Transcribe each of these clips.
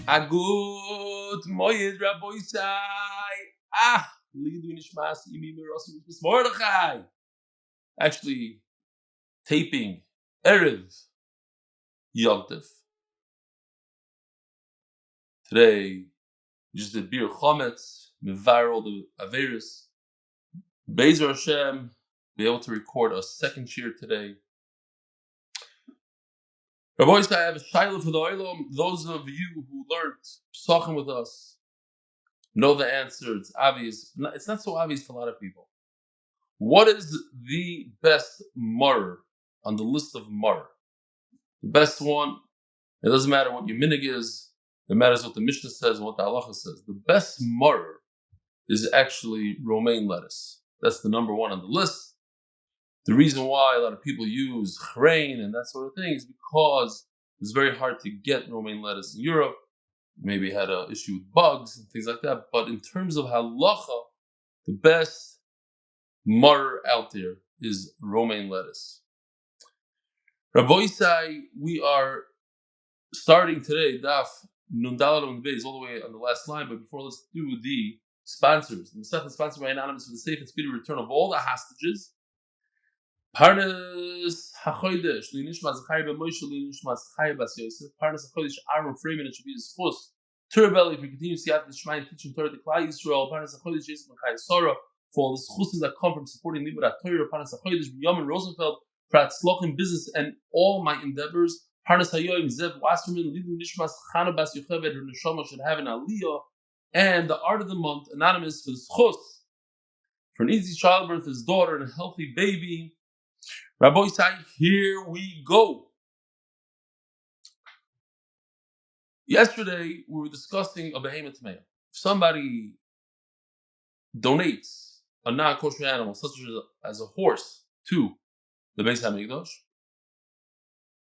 A good Moed Rabboisai. Lidu Nishmas Mordechai. Actually, taping Erev Yontif. Today, we just did Bir Chometz, Mevar all the Averis. Bezer Hashem, be able to record a second shir today. Rabbi, I have a shiloh for the oilom. Those of you who learned Psachim with us know the answer. It's obvious. It's not so obvious for a lot of people. What is the best mar on the list of mar? The best one, it doesn't matter what your minig is, it matters what the Mishnah says and what the halacha says. The best mar is actually romaine lettuce. That's the number one on the list. The reason why a lot of people use chrein and that sort of thing is because it's very hard to get romaine lettuce in Europe. Maybe had an issue with bugs and things like that. But in terms of halacha, the best mar out there is romaine lettuce. Rabbi Isai, we are starting today, Daf Amud Beis, all the way on the last line. But before, let's do the sponsors. The Masechta is sponsored by Anonymous for the safe and speedy return of all the hostages. Parnas HaChodesh, Nishmas Chana Nishmas Chana Yosef. Parnas HaChodesh, Ahron Fraiman, it should be zechus. Torah, if we continue siyadta, dishmaya, and teaching Torah to Klal Yisroel. Parnas HaChodesh, Yosef Ben Chaya Sara, for all the zchusim that come from supporting limud HaTorah. Parnas HaChodesh, Binyomin Rosenfeld, for hatzlacha business and all my endeavours. Parnas HaYoim, Zev Wasserman, Nishmas Chana Yocheved, her neshama should have an aliyah. And the art of the month, Anonymous, for zechus, for an easy childbirth, his daughter, and a healthy baby. Rabbi Isai, here we go. Yesterday, we were discussing a behemoth meal. If somebody donates a non-kosher animal, such as a horse, to the Beis HaMikdash,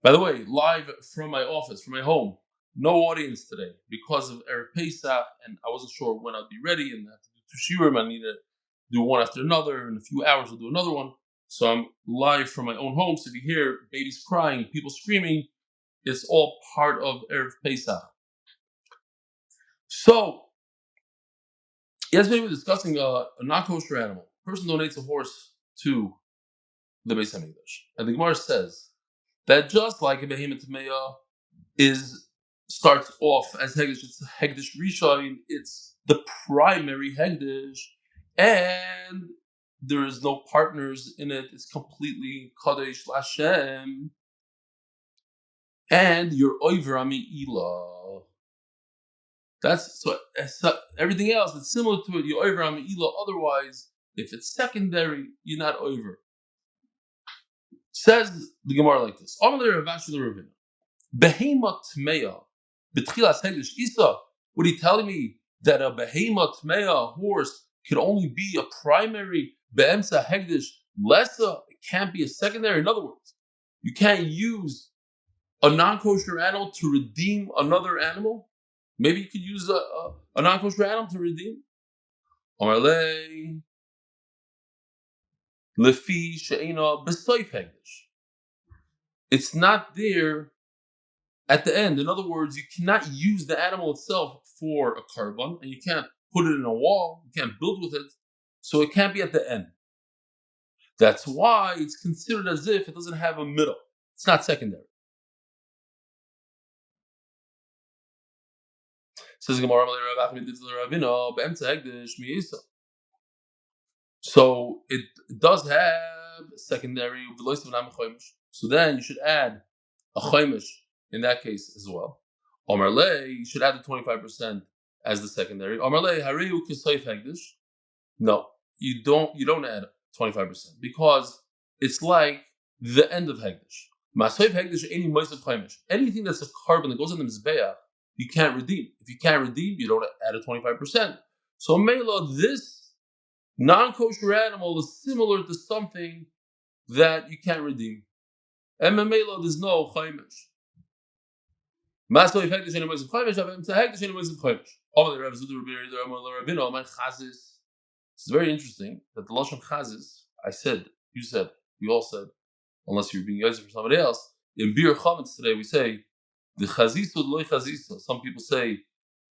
by the way, live from my office, from my home, no audience today because of Erev Pesach, and I wasn't sure when I'd be ready, and I have to do 2 shiurim. I need to do one after another. In a few hours, I'll do another one. So I'm live from my own home. So if you hear babies crying, people screaming, it's all part of Erev Pesach. So yesterday we were discussing a non-kosher animal. A person donates a horse to the Beis HaMikdash, and the Gemara says that just like a behemoth meya starts off as hegdish, it's hegdish rishon, it's the primary hegdish, and there is no partners in it. It's completely kadosh l'Hashem, and you're over Ami'ila. That's so. Everything else that's similar to it, you're over Ami'ila. Otherwise, if it's secondary, you're not over. Says the Gemara like this: Behema tmeya b'tchilas hegdish isa. What are you telling me that a behema tmeya horse could only be a primary be'emsa hegdish lessa? It can't be a secondary. In other words, you can't use a non-kosher animal to redeem another animal. Maybe you could use a non-kosher animal to redeem. Amarlei lefi she'ena b'soif hegdish. It's not there at the end. In other words, you cannot use the animal itself for a carbon, and you can't put it in a wall. You can't build with it, so it can't be at the end. That's why it's considered as if it doesn't have a middle. It's not secondary. Says Gemara, so it does have secondary. So then you should add a chaimish in that case as well. Omerle, you should add the 25% as the secondary. Omerle, hariu kisayf hegdish. No, you don't add 25% because it's like the end of hegdish. Masayf hegdish any moisav chaimish. Anything that's a carbon that goes in the mizbeach, you can't redeem. If you can't redeem, you don't add a 25%. So Mela, this non-kosher animal is similar to something that you can't redeem. And Mela, there's no chaimish. It's very interesting that the Lashon Chazis, you said, we all said, unless you're being Yosef for somebody else, in Bir Chametz today we say, the Chazisa loy Chazisa. Some people say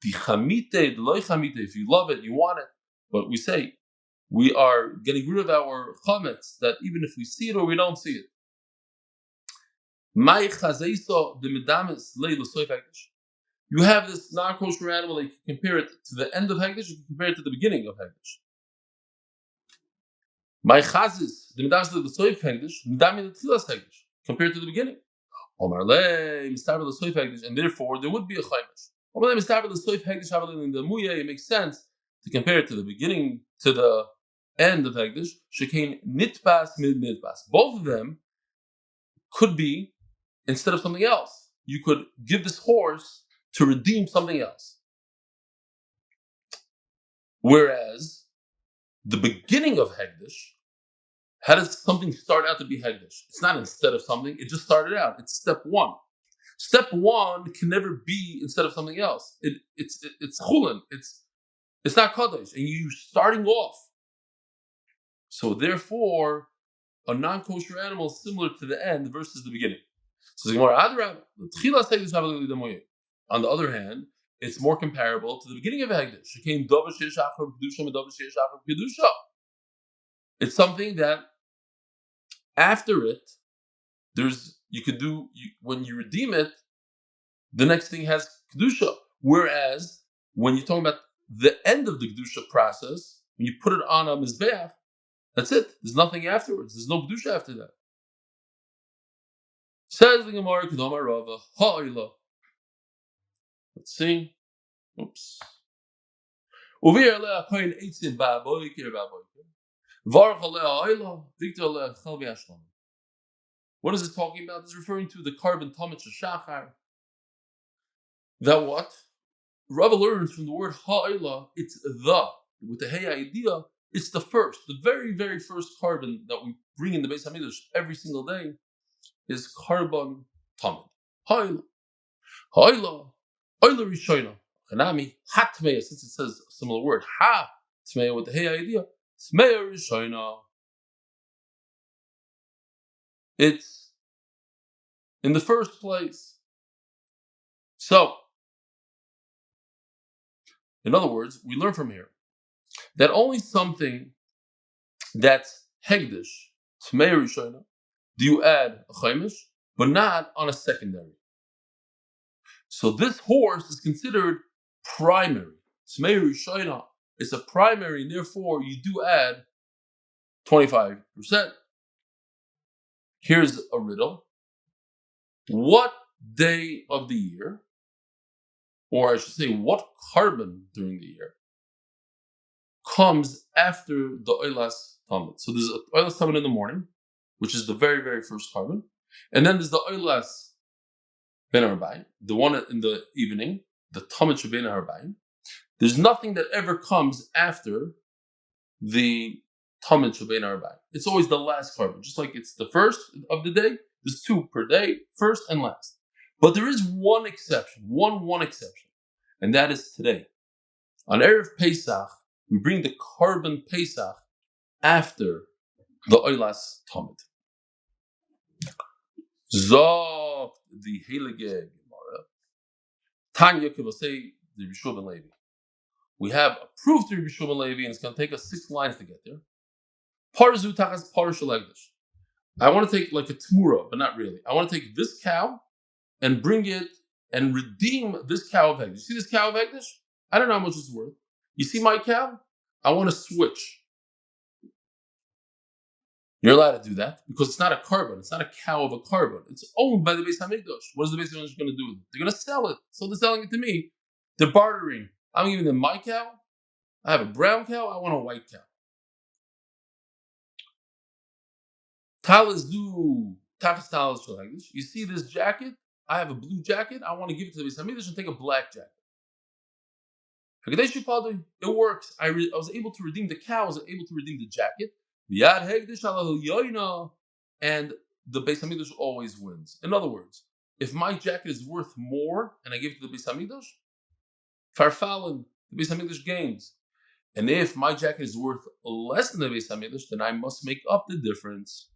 If you love it, you want it. But we say we are getting rid of our chametz, that even if we see it or we don't see it. You have this non-kosher animal, you can compare it to the end of Hagdish, you can compare it to the beginning of Hagdish. My chazis, the medamis of the soif Hagdish, medami the tchilas Hagdish, compared to the beginning. Omar le, mistaber the soif Hagdish, and therefore there would be a chaymish. Omar le, mistaber the soif Hagdish, in the muye, it makes sense to compare it to the beginning, to the end of Hagdish. Shekain nitpas mid nitpas. Both of them could be instead of something else. You could give this horse to redeem something else. Whereas the beginning of Hegdish, how does something start out to be Hegdish? It's not instead of something, it just started out. It's step one. Step one can never be instead of something else. It's chulin. It's not kadosh, and you starting off. So therefore, a non-kosher animal is similar to the end versus the beginning. So on the other hand, it's more comparable to the beginning of Hegdish. It's something that after it, when you redeem it, the next thing has kedusha. Whereas when you're talking about the end of the kedusha process, when you put it on a mizbeach, that's it. There's nothing afterwards. There's no kedusha after that. Says the Gemara, Kedoma Rava, Ha Let's see. Oops. What is it talking about? It's referring to the carbon tamid shachar. That what? Rava learns from the word ha'ila, it's the. With the hey idea, it's the first. The very, very first carbon that we bring in the Beis HaMikdash every single day is carbon tamid. Ha'ila. Ha'ila. Ha'ila rishoyna. Hanami. Ha-tmeya, since it says a similar word. Ha-tmeya with the hey idea. Tmeya rishoyna. It's in the first place. So, in other words, we learn from here that only something that's hegdish, tmei rishona, do you add a chaimish, but not on a secondary. So this horse is considered primary. Tmei rishona is a primary, and therefore you do add 25%. Here's a riddle. What day of the year, or I should say, what carbon during the year, comes after the oilas tamid? So there's an oilas tamid in the morning, which is the very, very first carbon. And then there's the oilas ben arbaim, the one in the evening, the tamid shebein arbaim. There's nothing that ever comes after the tamid shebein arbaim. It's always the last carbon. Just like it's the first of the day, there's two per day, first and last. But there is one exception, one exception, and that is today. On Erev Pesach, we bring the carbon Pesach after the oilas tamid. Zog the heilige Gemara. Tanya Kivosei the Yosef Ben Levi. We have a proof to Yosef Ben Levi, and it's going to take us 6 lines to get there. Parzu tachas parshal egdish. I want to take like a tmura, but not really. I want to take this cow and bring it and redeem this cow of egdish. You see this cow of egdish? I don't know how much it's worth. You see my cow? I want to switch. You're allowed to do that because it's not a carbon. It's not a cow of a carbon. It's owned by the Beis HaMikdash. What is the Beis HaMikdash going to do with it? They're going to sell it. So they're selling it to me. They're bartering. I'm giving them my cow. I have a brown cow. I want a white cow. You see this jacket? I have a blue jacket. I want to give it to the Beis HaMikdash and take a black jacket. It works. I was able to redeem the cow. I was able to redeem the jacket. And the Beis HaMikdash always wins. In other words, if my jacket is worth more and I give it to the Beis HaMikdash, farfalin, the Beis HaMikdash gains. And if my jacket is worth less than the Beis HaMikdash, then I must make up the difference.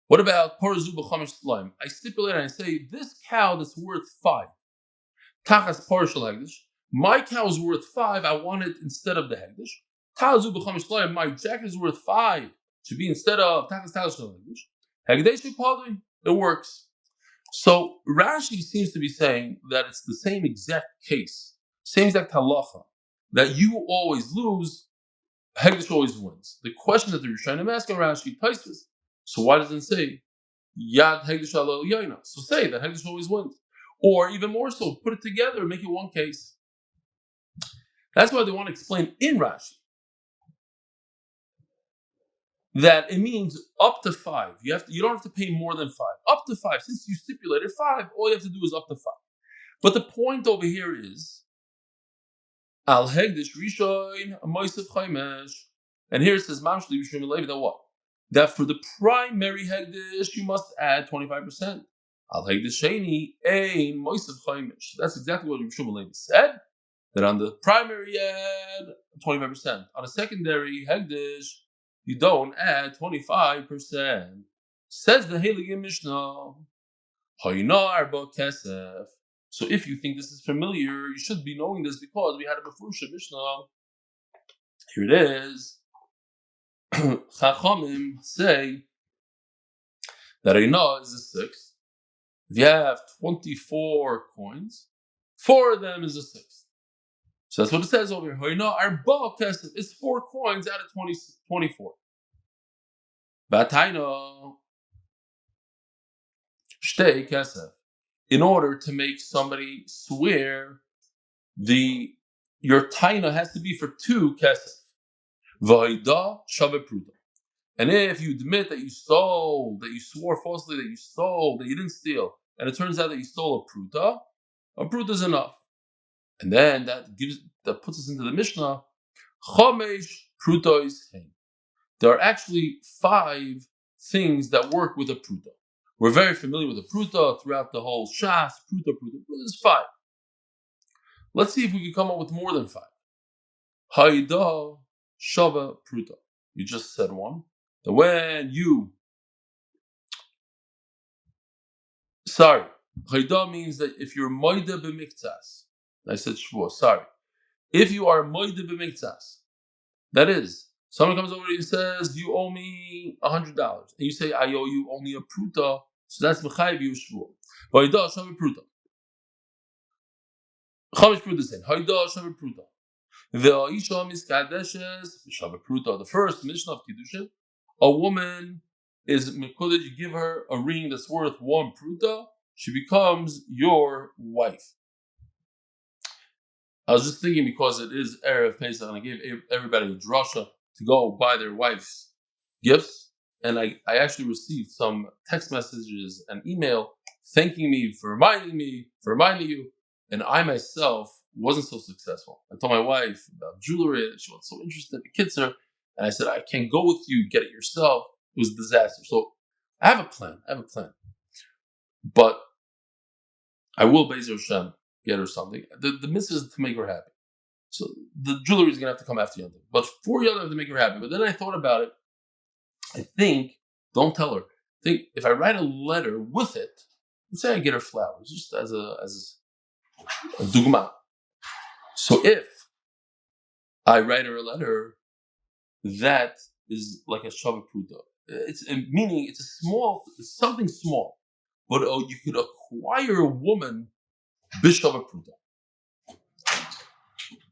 What about parazu b'chamish slime? I stipulate and I say this cow that's worth 5. Tachas partial hegdish. My cow is worth 5. I want it instead of the hegdish. Tazu b'chamish shlayim. My jacket is worth 5. Should be instead of tachas shel hegdish. Hegdesh padi. It works. So Rashi seems to be saying that it's the same exact case, same exact halacha, that you always lose, hegdish always wins. The question that they're trying to ask on Rashi, Taisvis. So why doesn't it say Yad hegdish alel yaina? So say that hegdish always wins. Or even more so, put it together and make it one case. That's why they want to explain in Rashi that it means up to 5. You don't have to pay more than 5. Up to 5. Since you stipulated 5, all you have to do is up to 5. But the point over here is al hegdish rishoin moisef chaimesh, and here it says mamshli rishon levi that what? That for the primary hegdish you must add 25%. Al hegdish sheni ein moisef chaimesh. That's exactly what Rishon Levi said. That on the primary you add 25%. On a secondary hegdish you don't add 25%. Says the Heilige Mishnah. Hayna arba kesef. So if you think this is familiar, you should be knowing this because we had a Befurusha Mishnah. Here it is. Chachamim say that Hayna is a 6. If you have 24 coins, 4 of them is a 6. So that's what it says over here. Hayna arba kesef. It's 4 coins out of 24. Bataina shtei kesef. In order to make somebody swear, your taina has to be for 2 kesef. V'haida shave pruta. And if you admit that you stole, that you swore falsely that you stole, that you didn't steal, and it turns out that you stole a pruta is enough. And then that puts us into the Mishnah. Chamesh prutois hein. There are actually 5 things that work with a pruta. We're very familiar with a pruta throughout the whole Shas. Pruta is 5. Let's see if we can come up with more than 5. Haida shava pruta. You just said one. That when you... Haida means that if you're moed b'miktzas. I said shvua. Sorry. If you are moed b'miktzas, that is, someone comes over and says, you owe me $100. And you say, I owe you only a pruta. So that's mechayiv you shvua. Haida shava pruta. Chamish pruta saying, Haida shava pruta. Ve'aisha miskadeshes shava pruta. The first Mishnah of Kiddushin, a woman is mikudesh, you give her a ring that's worth 1 pruta, she becomes your wife. I was just thinking because it is Erev Pesach and I gave everybody a drasha to go buy their wife's gifts, and I actually received some text messages and email thanking me for reminding you, and I myself wasn't so successful. I told my wife about jewelry, she wasn't so interested in Kitzer, and I said, I can't go with you, get it yourself. It was a disaster. So I have a plan. But I will Be'ezer Hashem get her something. The mitzvah is to make her happy. So the jewelry is going to have to come after Yontif. But for Yontif to make her happy. But then I thought about it. I think, don't tell her. I think if I write a letter with it, let's say I get her flowers, just as a dugma. So if I write her a letter, that is like a Shavah Pruta. Meaning it's something small. But you could acquire a woman Bishava Pruta.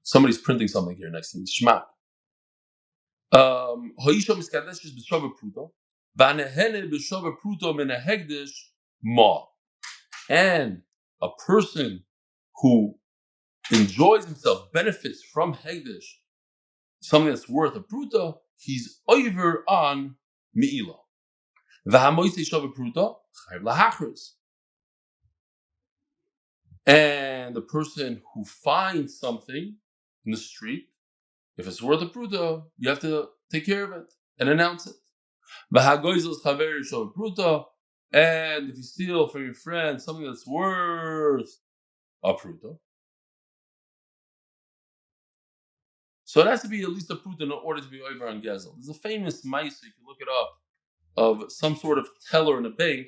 Somebody's printing something here next to me. Shema. Ha'isha miskadeshes b'shava pruta, v'anehene b'shava pruta min ha'hegdish ma. And a person who enjoys himself, benefits from hegdish, something that's worth a pruta, he's over on me'ila. V'hamoisei shava pruta chayv lahachris. And the person who finds something in the street, if it's worth a pruta, you have to take care of it and announce it. And if you steal from your friend something that's worth a pruta, so it has to be at least a pruta in order to be over on gezel. There's a famous mice, you can look it up, of some sort of teller in a bank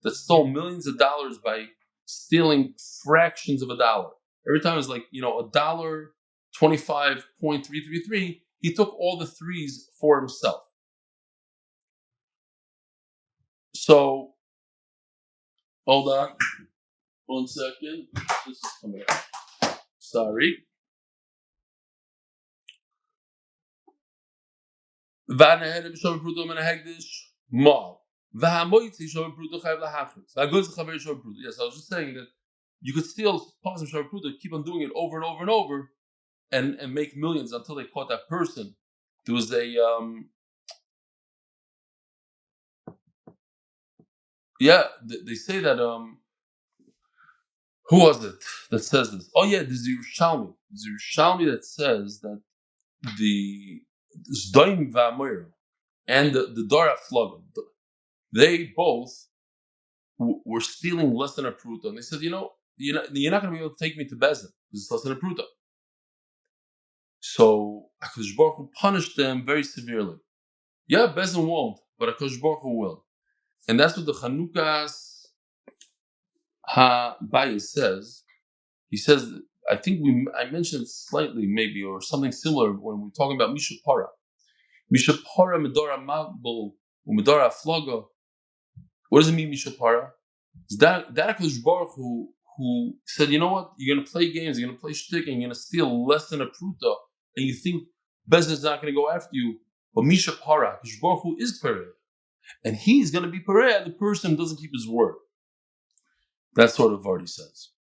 that stole millions of dollars by stealing fractions of a dollar. Every time it's like, $1.25.333. He took all the threes for himself. So, hold on 1 second. This is coming up. Sorry. Yes, I was just saying that you could steal parts of Shabbat Pruta, keep on doing it over and over and over, and make millions until they caught that person. There was a they say that who was it that says this? Oh yeah, there's Yerushalmi that says that the Zdoim V'Amoyer and the Dora Flugim, they both were stealing less than a pruta, and they said, you're not going to be able to take me to Bezin because it's less than a pruta. So HaKadosh Baruch Hu punished them very severely. Yeah, Bezin won't, but HaKadosh Baruch Hu will, and that's what the Chanukas HaBayis says. He says, I think I mentioned it slightly, maybe, or something similar when we're talking about Mishapara. Mishapara Medora Magbul Medora Floga. What does it mean, Mishapara? It's that HaKadosh Baruch Hu who said, you know what? You're going to play games, you're going to play shtick, and you're going to steal less than a pruta, and you think Bezin is not going to go after you. But Mishapara, HaKadosh Baruch Hu is Pereh. And he's going to be Pereh, the person who doesn't keep his word. That's sort of what he says.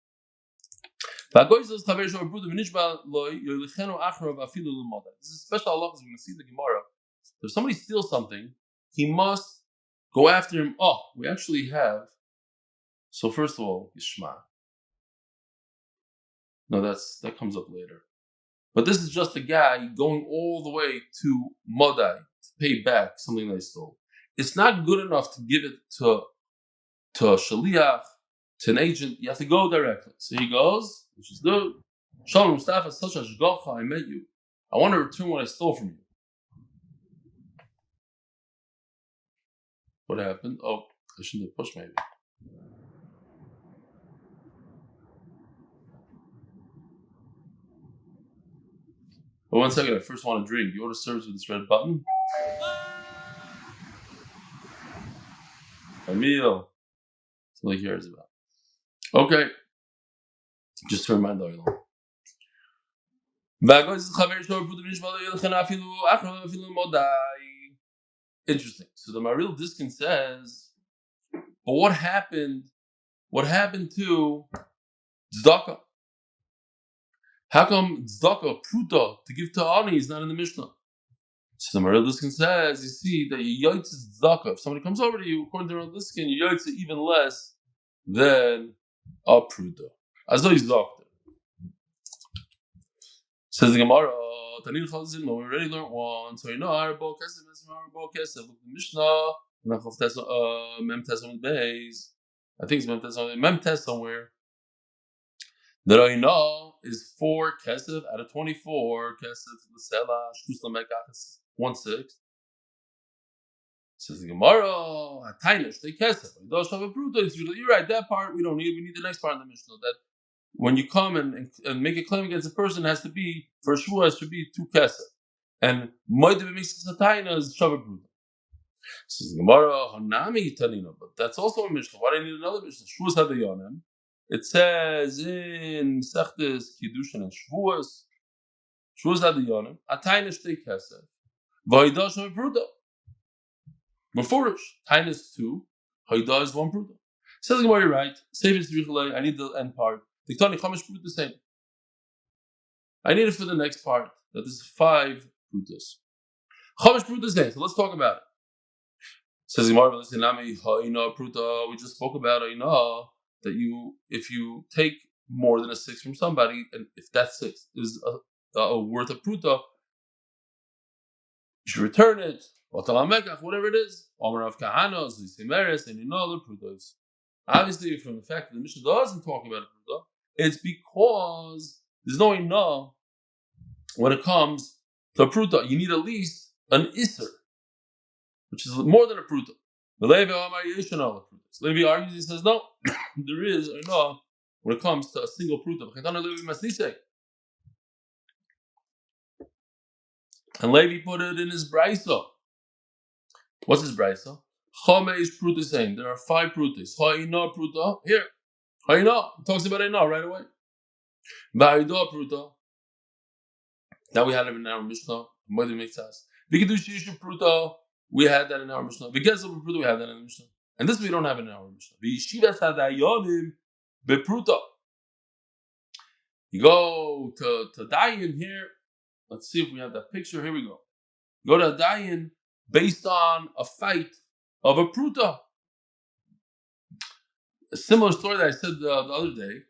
This is a special halach, as we're going to see in the Gemara. If somebody steals something, he must go after him. Oh, we actually have. So first of all, Yishma. No, that comes up later. But this is just a guy going all the way to Modai to pay back something they stole. It's not good enough to give it to a shaliach, to an agent. You have to go directly. So he goes, which is good. Shalom Mustafa, such a shgacha, I met you. I want to return what I stole from you. What happened? Oh, I shouldn't have pushed maybe. But 1 second, I first want to drink. You order service with this red button? A meal. That's all he cares about. Okay. Just to remind Eli. Interesting. So the Maril Diskin says, but what happened? What happened to tzedakah? How come tzedakah, pruta, to give to Ani is not in the Mishnah? So the Maril Diskin says, you see that you yotze tzedakah. If somebody comes over to you, according to the Maril Diskin, you yotze even less than a pruta. As though he's doctor. Says the Gemara, we already learned one. So you know, Arbo Kesef, look at the Mishnah, Mem Tes Amud Beis. I think it's Mem Tes somewhere. That I know is 4 Kesef out of 24. Kesef L'Sela Shtus L'Mekach is 1/6. Says the Gemara, Hatainish they Kesef. You're right. That part we don't need. We need the next part of the Mishnah. That when you come and make a claim against a person, it has to be, for a shvua, it should be 2 kesef. And Moed b'mitzvah is Shabbat Bruta. Says the Gemara, Hanami Tanina, but that's also a Mishnah. Why do I need another Mishnah? Shvuas Hadayonim. It says in Sechtes, Kiddushin, and Shvuas Hadayonim, Atayna Shtei Kesef, Vayda Shabbat Bruta. Mefurish, Tainus 2, Hayda is 1 Bruta. Says the Gemara, you're right. Save it, I need the end part. The same. I need it for the next part. That is 5 prutas. Chamish prutas same. So let's talk about it. Says Gemara, we just spoke about that if you take more than a 6 from somebody, and if that 6 is a worth of pruta, you should return it. Whatever it is. And the prutas. Obviously, from the fact that the Mishnah doesn't talk about a pruta, it's because there's no enough when it comes to a pruta. You need at least an iser, which is more than a pruta. Levi argues, he says, no, there is enough when it comes to a single pruta. And Levi put it in his brisa. What's his brisa? Chamesh pruta saying there are 5 prutas. Ha'ina pruta here. Ha'ina talks about Ha'ina right away. Ba'ida pruta. Now we had it in our Mishnah. Moed makes us. V'kedushishu pruta. We had that in our Mishnah. V'gezel pruta. We had that in the Mishnah. And this we don't have in our Mishnah. V'yeshivas hadayonim bepruta. You go to Dayan here. Let's see if we have that picture. Here we go. Go to Dayan based on a fight of a pruta. A similar story that I said the other day.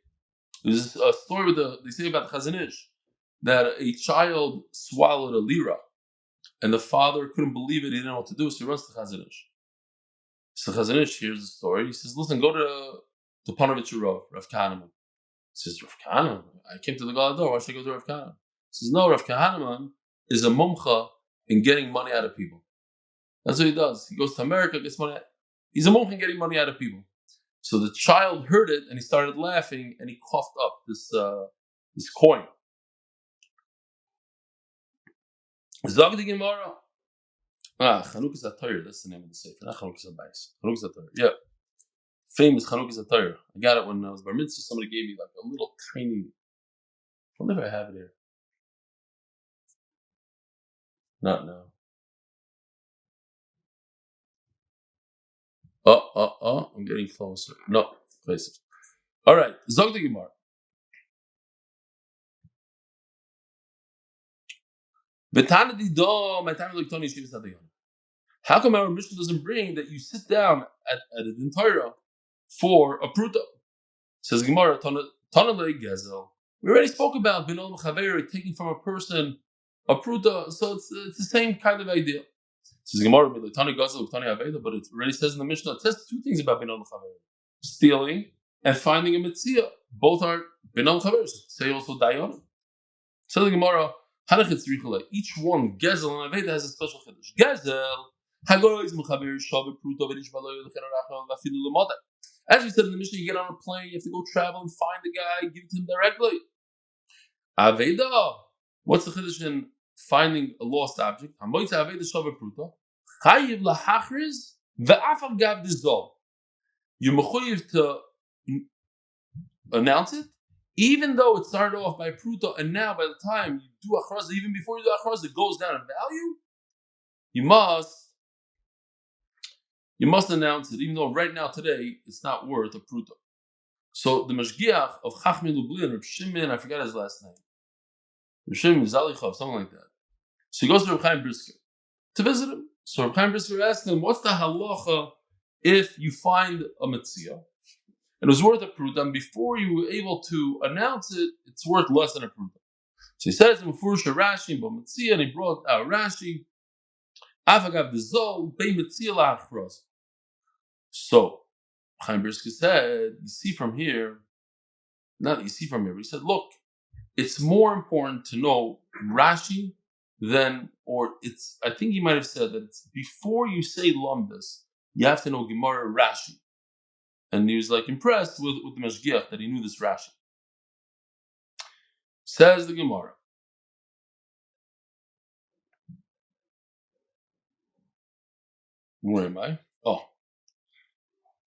There's a story they say about Chazanish that a child swallowed a lira, and the father couldn't believe it. He didn't know what to do, so he runs to Chazanish. So Chazanish hears the story. He says, "Listen, go to Panovich Rav Kahneman." He says, "Rav Kahneman? I came to the Galador. Why should I go to Rav Kahneman?" He says, "No, Rav Kahneman is a mumcha in getting money out of people. That's what he does. He goes to America, gets money. He's a mumcha in getting money out of people." So the child heard it and he started laughing and he coughed up this coin. Zog the Gemara. Chanukah's HaTorah. That's the name of the sefer. Not Chanukah's HaBeis. Chanukah's HaTorah. Yeah. Famous Chanukah's HaTorah. I got it when I was bar mitzvah. Somebody gave me like a little tiny. I wonder if I have it here. Not now. I'm getting closer. No, places. All right. Zog the Gemara. How come our Mishnah doesn't bring that you sit down at a din Torah for a pruta? Says Gemara, Tanalei Gezel. We already spoke about Binyomin Rosenfeld taking from a person a pruta, so it's the same kind of idea. Says Gemara, but it already says in the Mishnah, it says 2 things about Binyomin Rosenfeld: stealing and finding a Metzia. Both are Binyomin Rosenfeld. Say also Dayan. Says the Gemara, each one, Gezel and Aveda, has a special chiddush. Gezel, as we said in the Mishnah, you get on a plane, you have to go travel and find the guy, give it to him directly. Aveda, what's the chiddush in finding a lost object? You're mechuyev to announce it, even though it started off by pruta, and now by the time you do achraz, even before you do achraz, it goes down in value. You must announce it, even though right now today it's not worth a pruta. So the mashgiach of Chachmei Lublin, Reb Shimon, I forgot his last name, Reb Shimon Zalichov, something like that. So he goes to Reb Chaim Brisker to visit him. So Reb Chaim Brisker asked him, "What's the halacha if you find a metzia? It was worth a pruta, and before you were able to announce it, it's worth less than a pruta." So he says, "Mufurish Rashi, but Metzia," and he brought out Rashi. Avagav the zol bei Metzia la'achros. So Chaim Brisker said, "You see from here, not you see from here." He said, "Look, it's more important to know Rashi than, or it's. I think he might have said that it's before you say lumdas, you have to know Gemara Rashi." And he was like impressed with the mashgiach that he knew this Rashi. Says the Gemara. Where am I? Oh.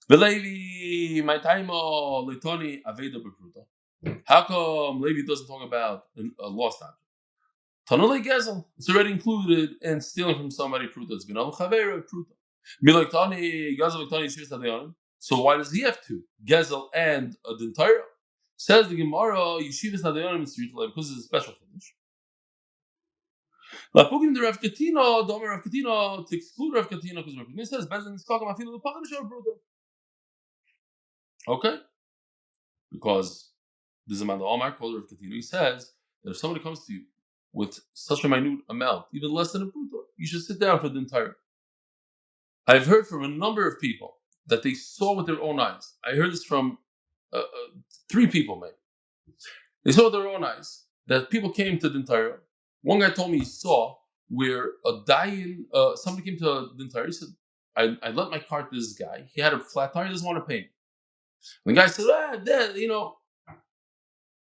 Levi, my time Leitoni Aveda Bepruta. How come Levi doesn't talk about a lost object? Tanulei Gezel. It's already included in stealing from somebody Pruta. It's been al Chavera Pruta. Milaktani Gezel Leitoni Shivas Hadayonim. So why does he have 2? Gezel and a din Torah? Says the Gemara, Yeshivas Hadayonim is because it's a special finish. Lapukim the Rav Katina, Domer Rav Katina, to exclude Rav Katina, because Rav Katina says, "Bezin is talking about the Pachad Shor Pruta." Okay, because there's a man the Omar called Rav Katina. He says that if somebody comes to you with such a minute amount, even less than a pruta, you should sit down for the entire. I've heard from a number of people that they saw with their own eyes. I heard this from 3 people maybe. They saw with their own eyes that people came to the entire. One guy told me he saw where a dying, somebody came to the entire. He said, I let my car to this guy. He had a flat tire. He doesn't want to pay me. And the guy said,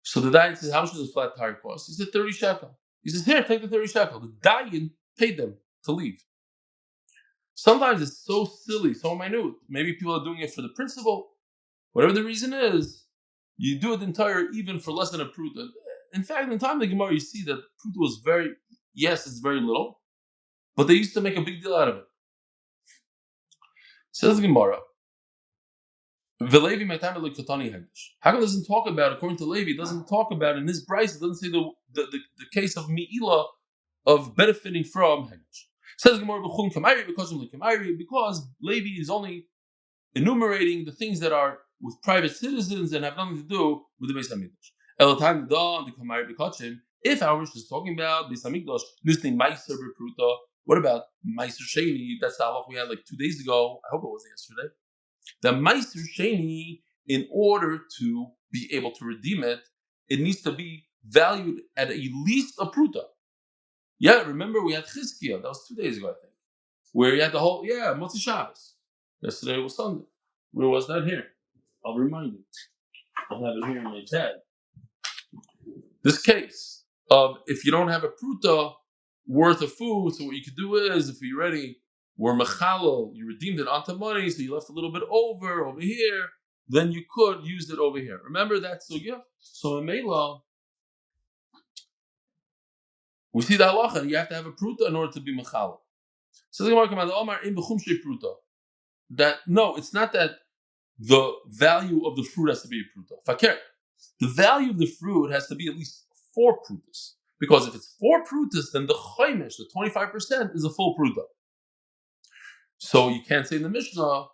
So the Dayan says, how much does a flat tire cost? He said 30 shekel. He says, here, take the 30 shekel. The Dayan paid them to leave. Sometimes it's so silly, so minute. Maybe people are doing it for the principle. Whatever the reason is, you do it entire even for less than a pruta. In fact, in the time of the Gemara, you see that pruta was it's very little, but they used to make a big deal out of it. Says the Gemara, V'Levi meitam elokotani hegdish. How come it doesn't talk about, according to Levi, it doesn't talk about, in this price, it doesn't say the case of mi'ila, of benefiting from hegdish. Says the Gemara, b'chum kamairi, because Levi is only enumerating the things that are with private citizens and have nothing to do with the Beis Hamikdash. Elotan da the kamairi b'kachim. If our Mishnah is talking about Beis Hamikdash, listing meiser b'pruta, what about meiser sheni? That's the halach we had like 2 days ago. I hope it wasn't yesterday. The meiser sheni, in order to be able to redeem it, it needs to be valued at least a pruta. Yeah, remember we had Chizkiah, that was 2 days ago, I think, where you had the whole, Motzi Shabbos. Yesterday was Sunday. Where was that here? I'll remind you. I'll have it here in my tab. This case of if you don't have a pruta worth of food, so what you could do is, if you already were mechalal, you redeemed it onto money, so you left a little bit over here, then you could use it over here. Remember that sugya? So in Mela, we see the halacha, you have to have a pruta in order to be mechalal. So the Gemara command Omar in b'chum shei pruta. That no, it's not that the value of the fruit has to be a pruta. Fakir. The value of the fruit has to be at least 4 prutas. Because if it's 4 prutas, then the choimish, the 25%, is a full pruta. So you can't say in the Mishnah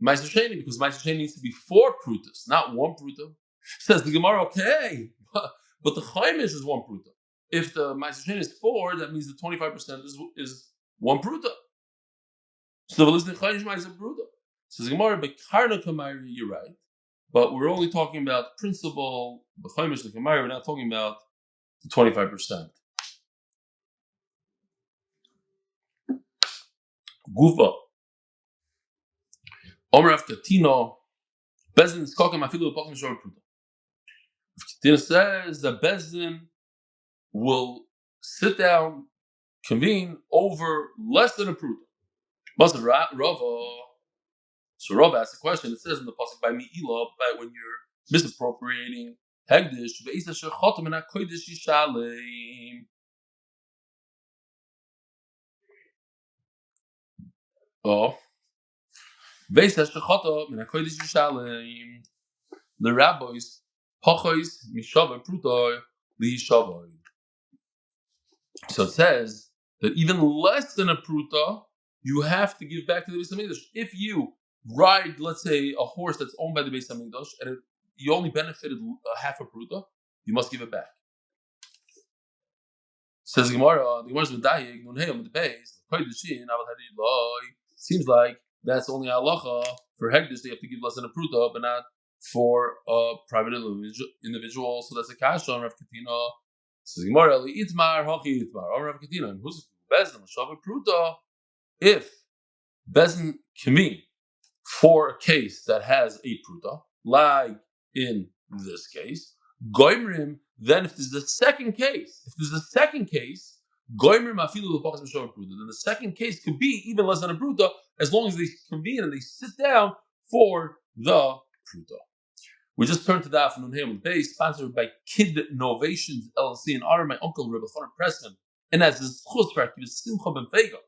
meiser sheni, because meiser sheni needs to be 4 prutas, not 1 pruta. Says the Gemara, okay, but the choimish is 1 pruta. If the meiser sheni is 4, that means the 25% is 1 pruta. So the choimish meiser pruta. Says the Gemara, bekarna kamayri, you're right, but we're only talking about principle. The choimish, the kamayri, we're not talking about the 25%. Gufa. Omer of Katino, Bezdin is talking mafilu b'pachim shor pruta. Katina says that Bezdin will sit down, convene over less than a pruta. But Rava, so Rava asks a question. It says in the pasuk by mi'ila, but when you're misappropriating hegdish, ve'isa shechotam and hakodesh yishalem. Oh. The rabbis, so it says that even less than a pruta, you have to give back to the Beis Hamikdash. If you ride, let's say, a horse that's owned by the Beis Hamikdash and you only benefited half a pruta, you must give it back. Says Gemara, the Gemara's medayik, Amud Beis, seems like that's only halacha for hegdish. They have to give less than a pruta, but not for a private individual. So that's a kasha on Rav Katina. Says Gemara, Eli itmar hochi itmar. On Rav Katina, and who's bezin l'shav pruta? If bezin convene for a case that has a pruta, like in this case, goimrim. Then if there's a second case, goimrim afilu l'pachas b'shav pruta. Then the second case could be even less than a pruta, as long as they convene and they sit down for the pruta. We just turned to the Amud Beis, sponsored by Kidnovations LLC in honor of my Uncle Reb Elchanan Pressman, and as a zechus for Akiva Simcha Ben Feiga,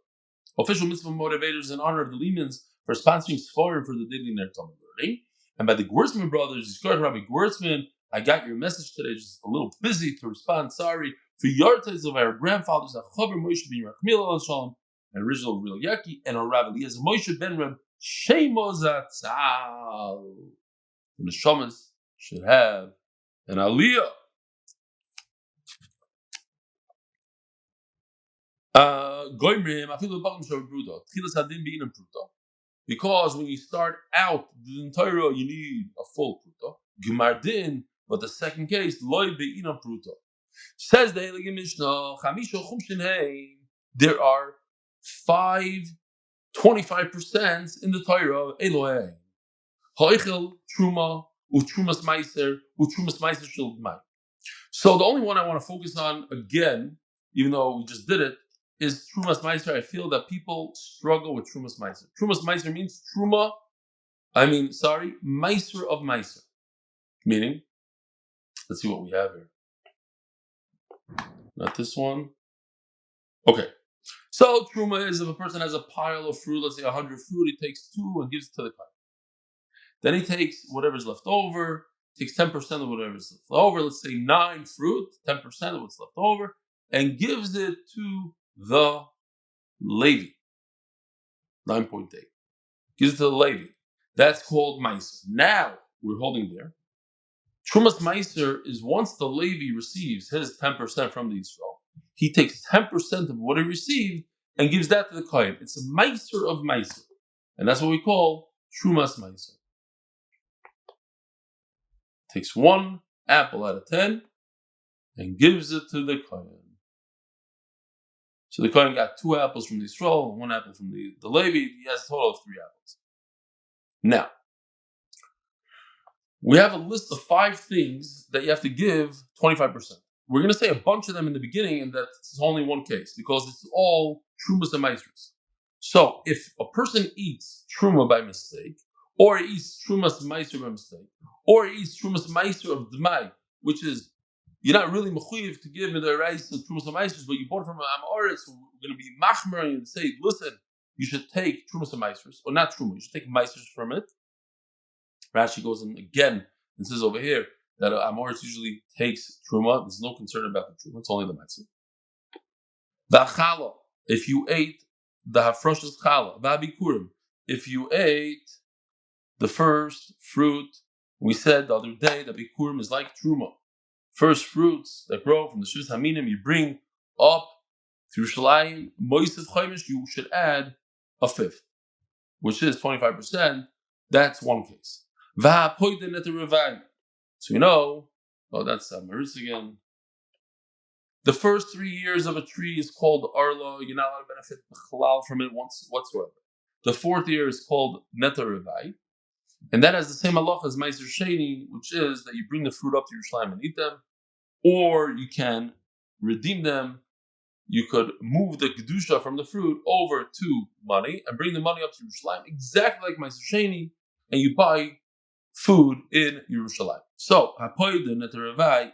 official mitzvah motivators in honor of the limans for sponsoring Sforim for the daily Ner Talmud learning, and by the Gewurzman brothers, Yisrael Rabbi Gewurzman. I got your message today, just a little busy to respond. Sorry for yards of our grandfathers, Achavar Moshe Ben Yerachmiel Shalom, and original Real Yaki, and our Rabbi Eliezer Moshe Ben Reb Shemo Zatzal. The Neshamas should have an aliyah. Because when you start out the Torah, you need a full pruta. Gimardin, but the second case, loy be'ina pruta. Says the Heilige Mishnah, there are 25% in the Torah, Elohei. Ha'echel truma, utrumas meiser shel gmai. So the only one I want to focus on again, even though we just did it, is Trumas Meiser. I feel that people struggle with Trumas Meiser. Trumas Meiser means Meiser of Meiser. Meaning, let's see what we have here. Not this one. Okay. So Truma is if a person has a pile of fruit, let's say 100 fruit, he takes 2 and gives it to the kohen. Then he takes whatever's left over, takes 10% of whatever's left over, let's say 9 fruit, 10% of what's left over, and gives it to the Levi. 9.8. Gives it to the Levi. That's called Meiser. Now we're holding there. Trumas Meiser is once the Levi receives his 10% from the Yisrael, he takes 10% of what he received and gives that to the kohen. It's a Meiser of Meiser. And that's what we call Trumas Meiser. Takes 1 apple out of 10 and gives it to the kohen. So the kohen got 2 apples from the Yisrael and 1 apple from the Levi. He has a total of 3 apples. Now, we have a list of 5 things that you have to give 25%. We're going to say a bunch of them in the beginning, and that's only one case because it's all trumas and meisers. So if a person eats truma by mistake, or he eats trumas meiser by mistake, or he eats trumas meiser of dishmaya, which is you're not really mechuyev to give the rice of trumas and meisers, but you bought it from Amud, so we're going to be machmer and say, listen, you should take trumas and meisers, or not truma, you should take meisers from it. Rashi goes in again and says over here that Amoritz usually takes truma. There's no concern about the truma; it's only the meiser. V'achala, if you ate the hafroshas chala, v'abikurim, if you ate the first fruit, we said the other day that bikurim is like truma. First fruits that grow from the shus haminim, you bring up to Yerushalayim. Moisef chaimish, you should add a 5th, which is 25%. That's one case. So we know, that's Maris again. The first 3 years of a tree is called arla. You're not allowed to benefit halal from it whatsoever. The 4th year is called netarevai, and that has the same halacha as meiser sheni, which is that you bring the fruit up to Yerushalayim and eat them, or you can redeem them. You could move the kedusha from the fruit over to money and bring the money up to Yerushalayim, exactly like meiser sheni, and you buy food in Yerushalayim. So,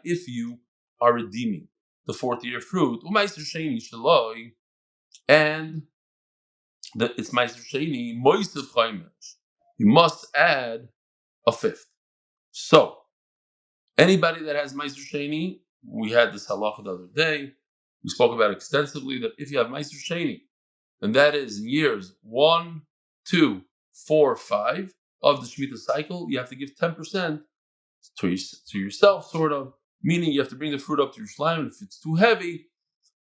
if you are redeeming the 4th year fruit, and it's meiser sheni, you must add a 5th. So, anybody that has meiser sheni, we had this halacha the other day. We spoke about extensively that if you have meiser sheni, and that is in years 1, 2, 4, 5 of the Shemitah cycle, you have to give 10% to yourself, sort of, meaning you have to bring the fruit up to Yerushalayim, and if it's too heavy,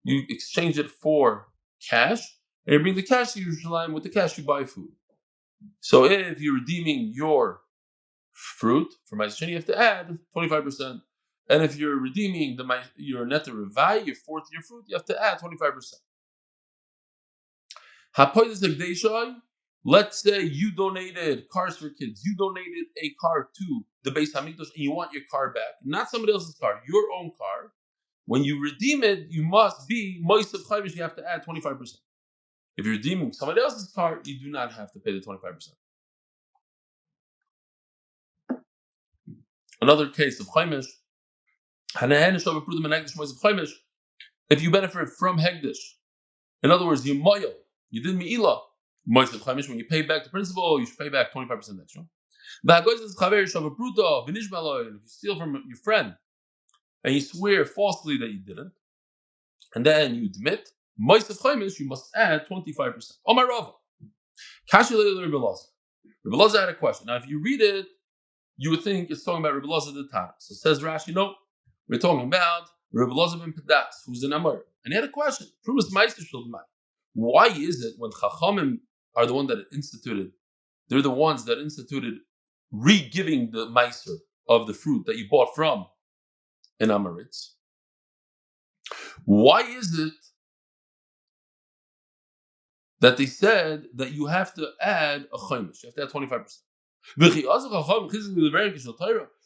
you exchange it for cash, and you bring the cash to Yerushalayim. With the cash, you buy food. So if you're redeeming your fruit for Meiser Sheni, you have to add 25%. And if you're redeeming your netar revai, your 4th year fruit, you have to add 25%. Let's say you donated cars for kids. You donated a car to the Beis Hamikdash and you want your car back. Not somebody else's car, your own car. When you redeem it, you must be Moisef Chaimish, you have to add 25%. If you're redeeming somebody else's car, you do not have to pay the 25%. Another case of Chaimish. If you benefit from Hegdish, in other words, you moyel, you did mi'ilah, Moisef Chaimish, when you pay back the principal, you should pay back 25% extra. If you steal from your friend and you swear falsely that you didn't, and then you admit, Moisef Chaimish, you must add 25%. Omar Rava. Kashi Leila Rebbe Elazar. Rebbe Elazar had a question. Now, if you read it, you would think it's talking about Rebbe Elazar the Tana. So says Rashi, no, we're talking about Rebbe Elazar ben Pedas, who's an Amor. And he had a question. Why is it when Chachamim are the ones that instituted, they're the ones that instituted re-giving the meiser of the fruit that you bought from an Amoritz? Why is it that they said that you have to add a chaimish, you have to add 25%?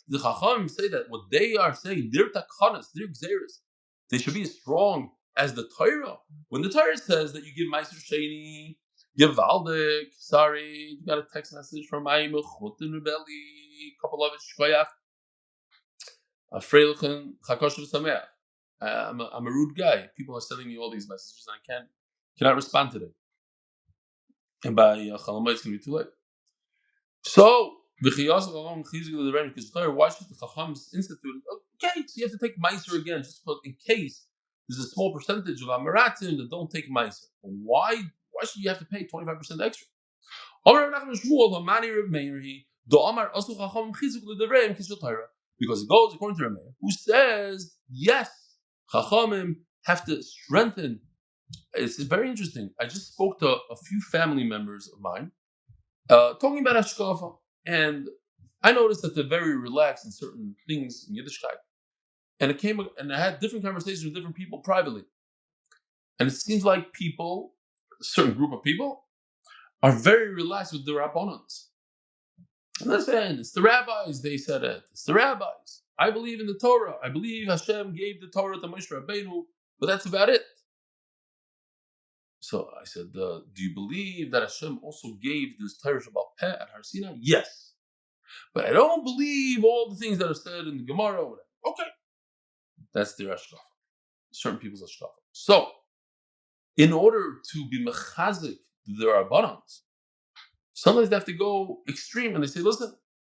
the Chacham say that what they are saying, their takanas, their gzeres, they should be as strong as the Torah. When the Torah says that you give Meiser Sheni, give Valdik, sorry, you got a text message from Ayim Chutin Rebelli, couple of it, Shkoyach, Afreilichen, Chakosh V'Sameach. I'm a rude guy. People are sending me all these messages and I cannot respond to them. And by HaMoed it's going to be too late. So, because why should the Chachams institute? Okay, so you have to take Meiser again, just in case there's a small percentage of Amaratim that don't take Meiser. Why should you have to pay 25% extra? Because it goes according to Rameir, who says, yes, Chachamim have to strengthen. It's very interesting. I just spoke to a few family members of mine, talking about Hashkafa, and I noticed that they're very relaxed in certain things in Yiddishkeit. And I had different conversations with different people privately. And it seems like people, a certain group of people, are very relaxed with the Rabbanans. And they're saying, it's the rabbis, they said it. It's the rabbis. I believe in the Torah. I believe Hashem gave the Torah to Moshe Rabbeinu, but that's about it. So I said, do you believe that Hashem also gave this Torah Shabbat Peh at Har Sinai? Yes. But I don't believe all the things that are said in the Gemara or whatever. Okay. That's their Ashkafa. Certain people's Ashkafa. So, in order to be mechazik the Rabbanans, sometimes they have to go extreme and they say, listen,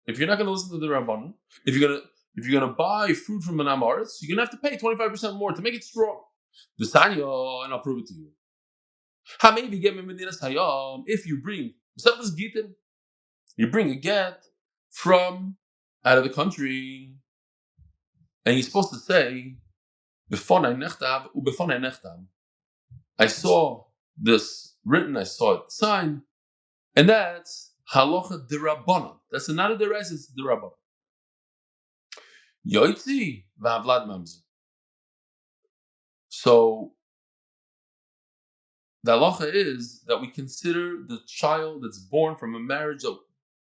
if you're not going to listen to the Rabbanan, if you're gonna buy fruit from an Amaretz, you're going to have to pay 25% more to make it strong. The Sanya, and I'll prove it to you. If you bring you bring a get from out of the country, and you're supposed to say, I saw this written, I saw it signed, and that's halacha derabbanan. That's not a deraisa, it's derabbanan. Yoitzi v'avlad mamzer. So the halacha is that we consider the child that's born from a marriage of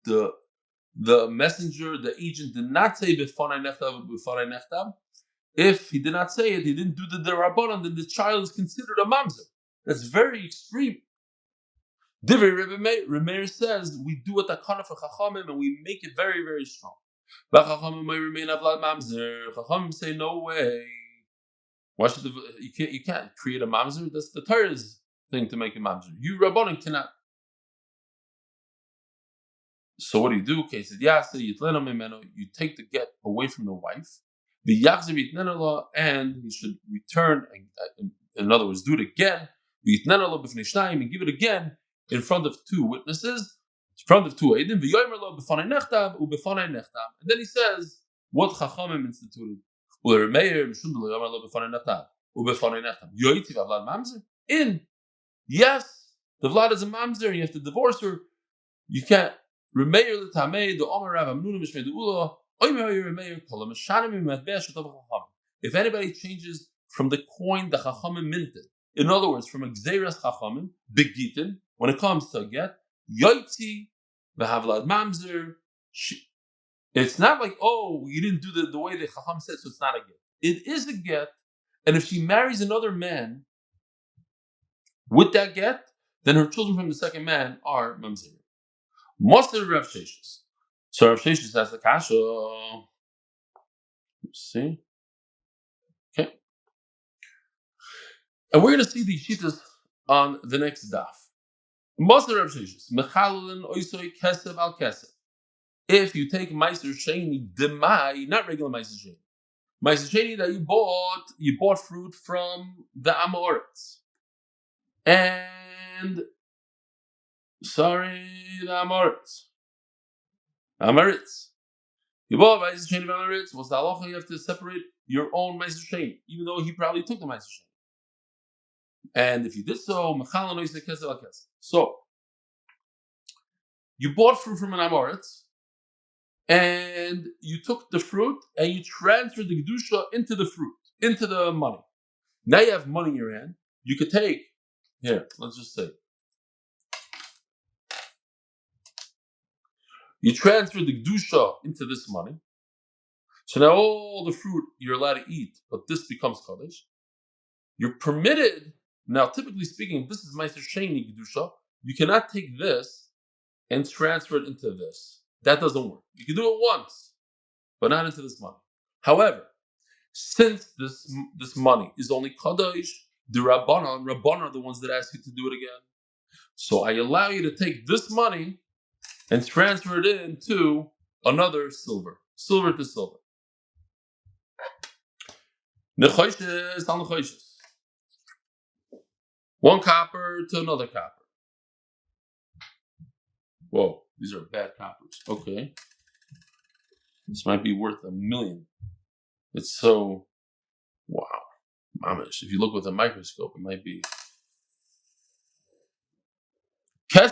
the messenger, the agent did not say b'fanai nechtav. If he did not say it, he didn't do the derabbanan, then the child is considered a mamzer. That's very extreme. Divrei Rebbe Meir says we do a takana for Chachamim and we make it very, very strong. But Chachamim may remain avlad mamzer. Chachamim say no way. Why should you can't create a mamzer? That's the Torah's thing to make a mamzer. You Rabbanan cannot. So what do you do? Okay, he said you take the get away from the wife. The yachzer and he should return. In other words, do it again. And give it again in front of two witnesses, in front of two eidim. And then he says what Chachamim instituted. In yes, the vlad is a mamzer. You have to divorce her. You can't. If anybody changes from the coin the Chachamim minted, in other words, from a Gzeras Chachamim, Begitin, when it comes to a get, Yoitzi, V'havlad Mamzer, it's not like, oh, you didn't do the way the Chacham said, so it's not a get. It is a get, and if she marries another man with that get, then her children from the second man are Mamzer. Master Rav Sheshis. So Rav Sheshis has the kasha. See? Okay. And we're going to see these shitas on the next daf. Master Rav Sheshis. Mechalin oisoi kesev al kesev. If you take Meiser Sheni demai, not regular Meiser Sheni. Meiser Sheni that you bought fruit from the Amoretz. And the Amoretz. You bought Meiser Sheni of Amoretz. What's the halacha? You have to separate your own Meiser Sheni, even though he probably took the Meiser Sheni. And if you did so, Mechalin oisoi kesev al kesev. So you bought fruit from an Amoretz. And you took the fruit and you transferred the Kedusha into the fruit, into the money. Now you have money in your hand. You could take, here, let's just say. You transferred the Kedusha into this money. So now all the fruit you're allowed to eat, but this becomes Kaddish. You're permitted, now typically speaking, this is Meiser Sheni Gedusha, you cannot take this and transfer it into this. That doesn't work. You can do it once, but not into this money. However, since this money is only Kaddish, the Rabbanan are the ones that ask you to do it again. So I allow you to take this money and transfer it into another silver to silver. Nechoshes on nechoshes. One copper to another copper. Whoa, these are bad coppers. Okay. This might be worth $1 million. It's so, wow. Mamish. If you look with a microscope, it might be. I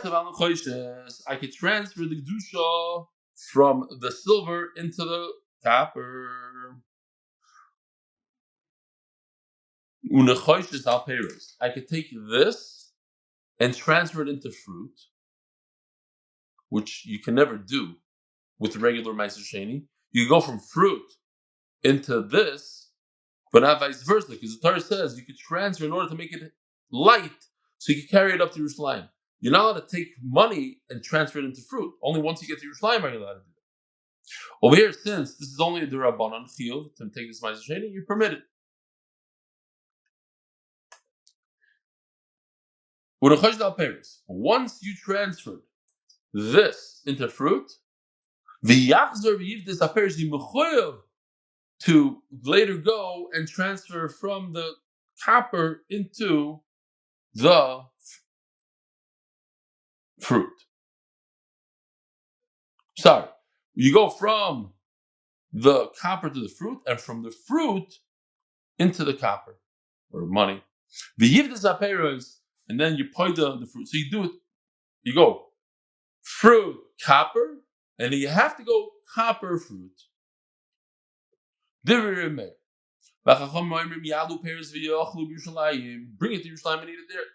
could transfer the Kedusha from the silver into the copper. I could take this and transfer it into fruit, which you can never do with regular Meiser Sheni. You go from fruit into this, but not vice versa, because the Torah says you could transfer in order to make it light, so you can carry it up to Yerushalayim. You're not allowed to take money and transfer it into fruit. Only once you get to Yerushalayim are you allowed to do that. Over here, since this is only a D'Rabbanan Chiyuv to take this Meiser Sheni, you're permitted. Once you transferred this into fruit, to later go and transfer from the copper into the fruit. Sorry, you go from the copper to the fruit, and from the fruit into the copper or money. And then you put the fruit. So you do it. You go fruit, copper, and then you have to go copper, fruit. Bring it to Yerushalayim and eat it there.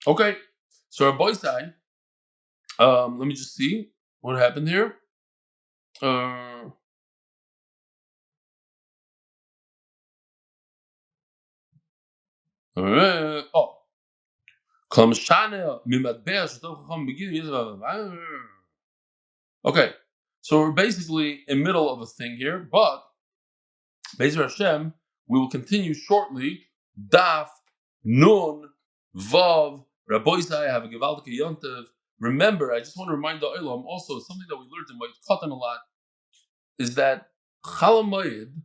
Okay. So our boy side. Let me just see what happened here. Okay, so we're basically in the middle of a thing here, but Be'ezer Hashem, we will continue shortly. Daf, Nun, Vav, Rabboisai, have a Gewaldige Yontev. Remember, I just want to remind the Olam also something that we learned in Moed Katan a lot is that HaMoed, and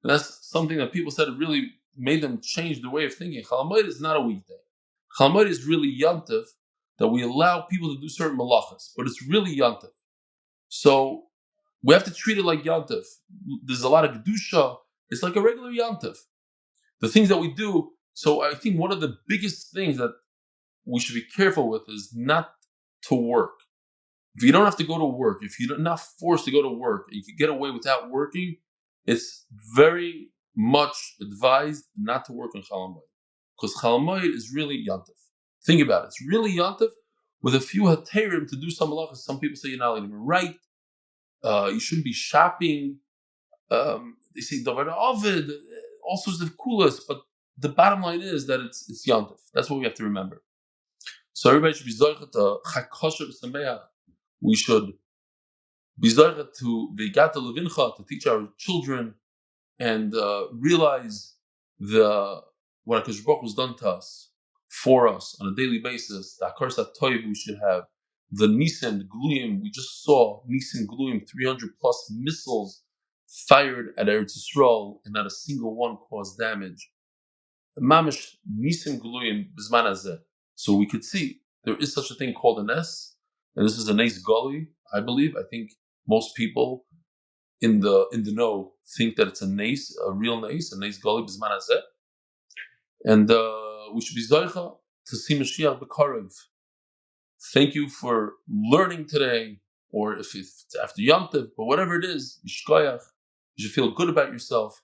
that's something that people said it really made them change the way of thinking. HaMoed is not a weekday. HaMoed is really Yontev, that we allow people to do certain malachas, but it's really Yontev. So we have to treat it like Yontev. There's a lot of Kedusha. It's like a regular Yontev. The things that we do, so I think one of the biggest things that we should be careful with is not to work. If you don't have to go to work, if you're not forced to go to work, you can get away without working, it's very much advised not to work on Chol Hamoed. Because Chol Hamoed is really Yontev. Think about it. It's really Yontev with a few HaTorah to do some malachas. Some people say you're not allowed to write. You shouldn't be shopping. They say Davar Ovid, all sorts of kulas, but the bottom line is that it's Yontev. That's what we have to remember. So everybody should be zechus to chakosher b'sameach. We should be zechus to veigata levincha, to teach our children and realize what HaKadosh Baruch Hu has done to us, for us on a daily basis. The Akar Satoiv we should have. The Nisan Gluyim, we just saw Nisan Gluyim, 300 plus missiles fired at Eretz Yisrael, and not a single one caused damage. Mamish Nisan Gluyim Bizman Hazeh. So we could see there is such a thing called a Nes, and this is a Nes Goli, I believe. I think most people in the know think that it's a Nes, a real Nes, a Nes Goli Bizman Hazeh. And we should be Zoicha to see Mashiach B'Karev. Thank you for learning today, or if it's after Yom Tov, but whatever it is, Yishkoyach, you should feel good about yourself.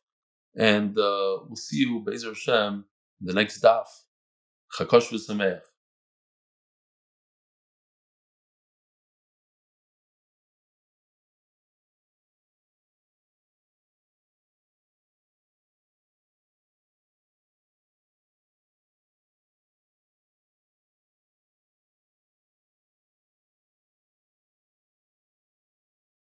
And we'll see you, Be'ezer Hashem, in the next daf. Chakosh v'sameach.